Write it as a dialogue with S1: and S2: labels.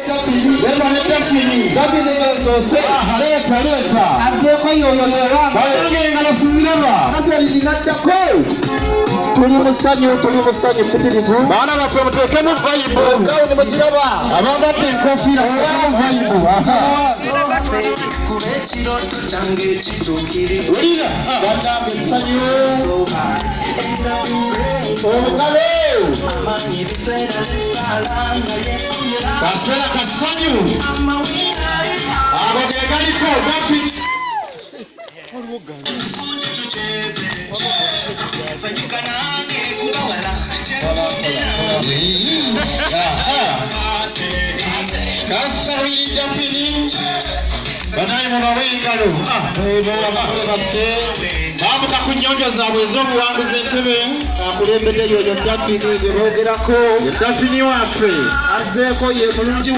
S1: Dafini. Dafini sose. Leta. Azeko yoyo yewanga. Batange ngalo siziraba. Azali linatako. Tuli musanyu fitirivu. Bana bafe mutekenu vibe. Ngawo ni mujiraba. Abambadde enkofira vibe. Ulira. Batange sanyu. Omukale. Kasera kasanyu. Abagegaliko Dafini. Kasawiri Dafini. Banayi mubawengalo. Bamuka ku nnyonjo zaabwe ez'obuwanguzi entebe akulembedde yoyo Dafini gye boogerako. Dafini waffe azzeeko ye mulungi.